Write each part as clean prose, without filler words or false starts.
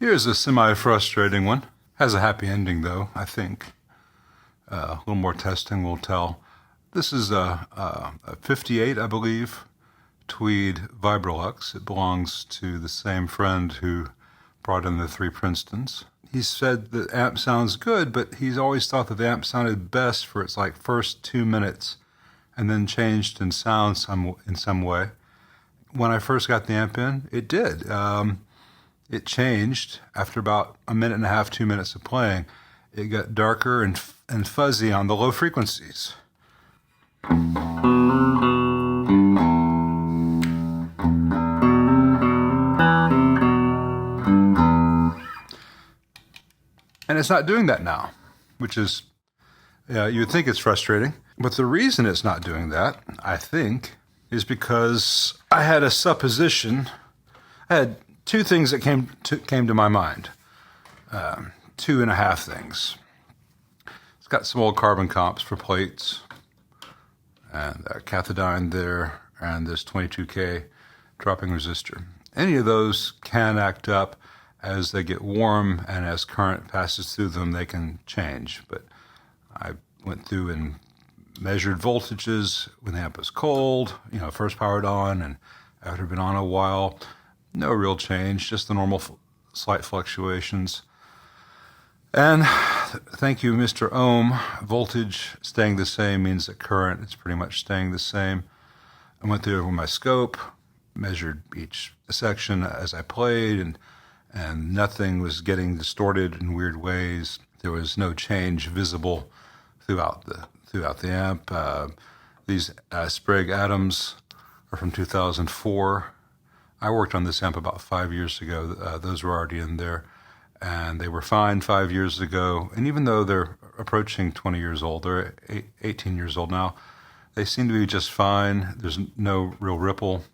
Here's a semi-frustrating one. Has a happy ending though, I think. A little more testing will tell. This is a 58, I believe, Tweed Vibrolux. It belongs to the same friend who brought in the 3 Princetons. He said the amp sounds good, but he's always thought that the amp sounded best for its first 2 minutes and then changed in sound in some way. When I first got the amp in, it did. It changed after about 1.5 minutes, 2 minutes of playing. It got darker and fuzzy on the low frequencies. And it's not doing that now, which is, you would think it's frustrating. But the reason it's not doing that, I think, is because I had a supposition. I had 2 things that came to my mind. 2.5 things. It's got some old carbon comps for plates, and a cathodione there, and this 22K dropping resistor. Any of those can act up as they get warm, and as current passes through them, they can change. But I went through and measured voltages when the amp was cold, first powered on, and after it had been on a while. No real change, just the normal slight fluctuations. And thank you, Mr. Ohm. Voltage staying the same means that current is pretty much staying the same. I went through my scope, measured each section as I played, and nothing was getting distorted in weird ways. There was no change visible throughout the amp. These Sprague Atoms are from 2004. I worked on this amp about 5 years ago. Those were already in there, and they were fine 5 years ago. And even though they're approaching 20 years old, they're 18 years old now, they seem to be just fine. There's no real ripple.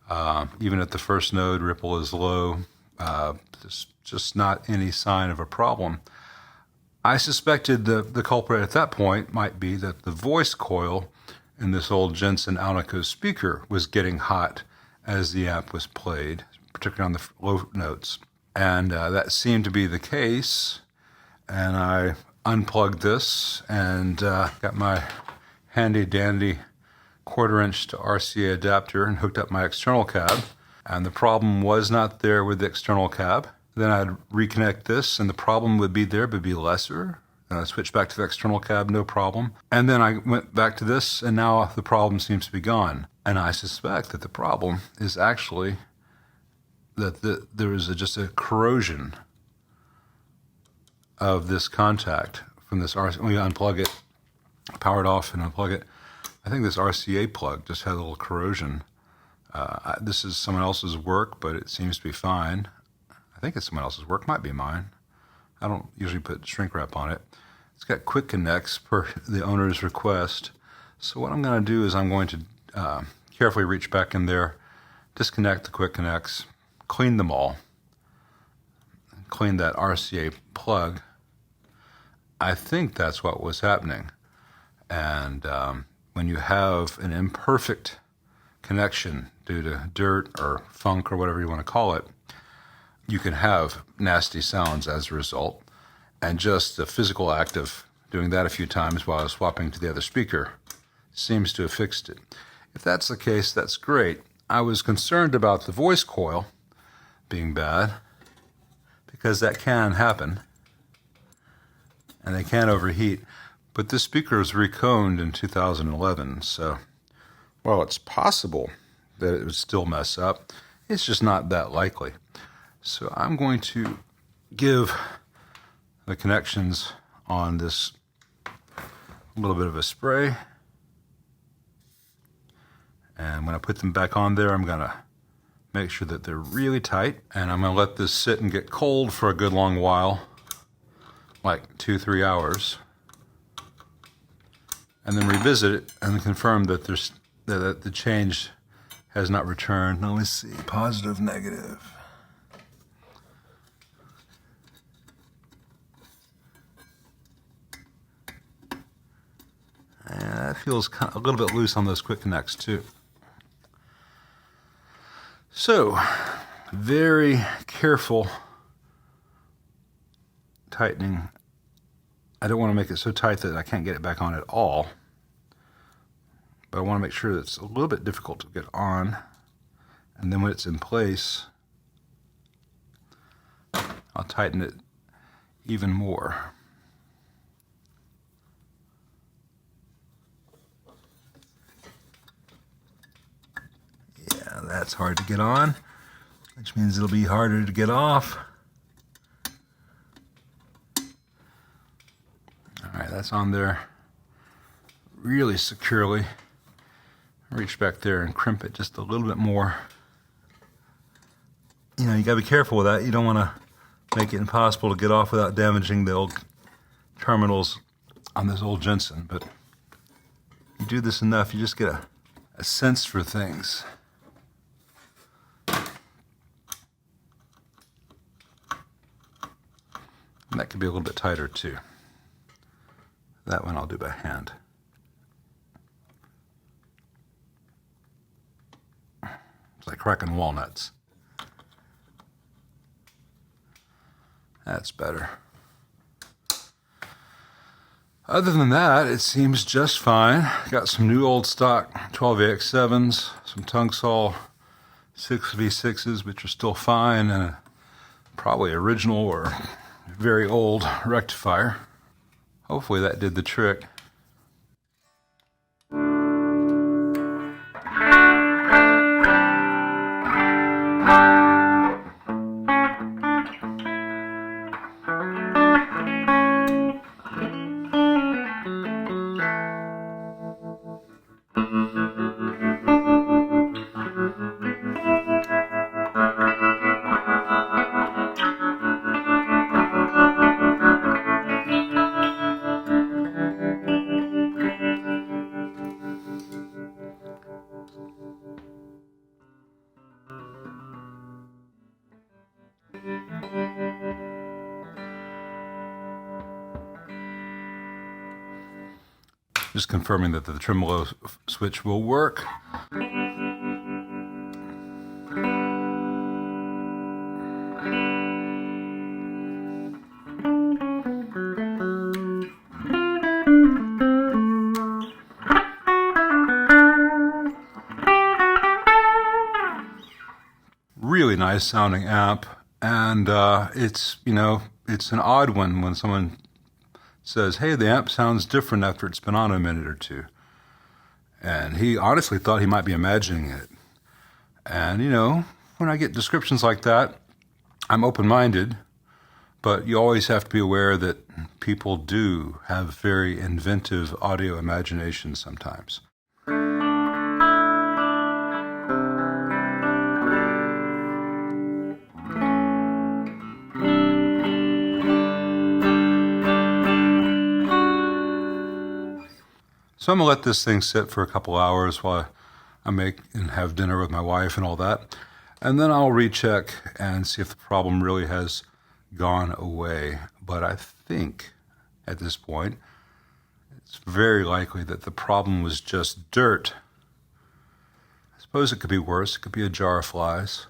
Even at the first node, ripple is low. There's just not any sign of a problem. I suspected the culprit at that point might be that the voice coil in this old Jensen Alnico speaker was getting hot as the amp was played, particularly on the low notes. And that seemed to be the case. And I unplugged this and got my handy dandy 1/4 inch to RCA adapter and hooked up my external cab. And the problem was not there with the external cab. Then I'd reconnect this and the problem would be there, but be lesser. And I switched back to the external cab, no problem. And then I went back to this, and now the problem seems to be gone. And I suspect that the problem is actually that there is just a corrosion of this contact from this RCA. When you unplug it, power it off and unplug it, I think this RCA plug just had a little corrosion. This is someone else's work, but it seems to be fine. I think it's someone else's work, might be mine. I don't usually put shrink wrap on it. It's got quick connects per the owner's request. So what I'm going to do is I'm going to carefully reach back in there, disconnect the quick connects, clean them all, clean that RCA plug. I think that's what was happening. And when you have an imperfect connection due to dirt or funk or whatever you want to call it, you can have nasty sounds as a result. And just the physical act of doing that a few times while I was swapping to the other speaker seems to have fixed it. If that's the case, that's great. I was concerned about the voice coil being bad because that can happen and they can overheat. But this speaker was reconed in 2011, so while it's possible that it would still mess up, it's just not that likely. So I'm going to give the connections on this a little bit of a spray. And when I put them back on there, I'm going to make sure that they're really tight. And I'm going to let this sit and get cold for a good long while, like 2-3 hours. And then revisit it and confirm that that the change has not returned. Now let's see, positive, negative. And that feels a little bit loose on those quick connects too. So, very careful tightening. I don't want to make it so tight that I can't get it back on at all. But I want to make sure that it's a little bit difficult to get on. And then when it's in place, I'll tighten it even more. Yeah, that's hard to get on, which means it'll be harder to get off. All right, that's on there really securely. Reach back there and crimp it just a little bit more. You know, you gotta be careful with that. You don't want to make it impossible to get off without damaging the old terminals on this old Jensen. But you do this enough, you just get a sense for things. And that could be a little bit tighter too. That one I'll do by hand. It's like cracking walnuts. That's better. Other than that, it seems just fine. Got some new old stock 12AX7s, some Tungsol 6V6s, which are still fine, and probably original or very old rectifier. Hopefully that did the trick. Just confirming that the tremolo switch will work. Really nice sounding amp, and it's, you know, it's an odd one when someone says, hey, the amp sounds different after it's been on a minute or two. And he honestly thought he might be imagining it. And, you know, when I get descriptions like that, I'm open-minded, but you always have to be aware that people do have very inventive audio imagination sometimes. So I'm gonna let this thing sit for a couple hours while I make and have dinner with my wife and all that. And then I'll recheck and see if the problem really has gone away. But I think at this point, it's very likely that the problem was just dirt. I suppose it could be worse. It could be a jar of flies.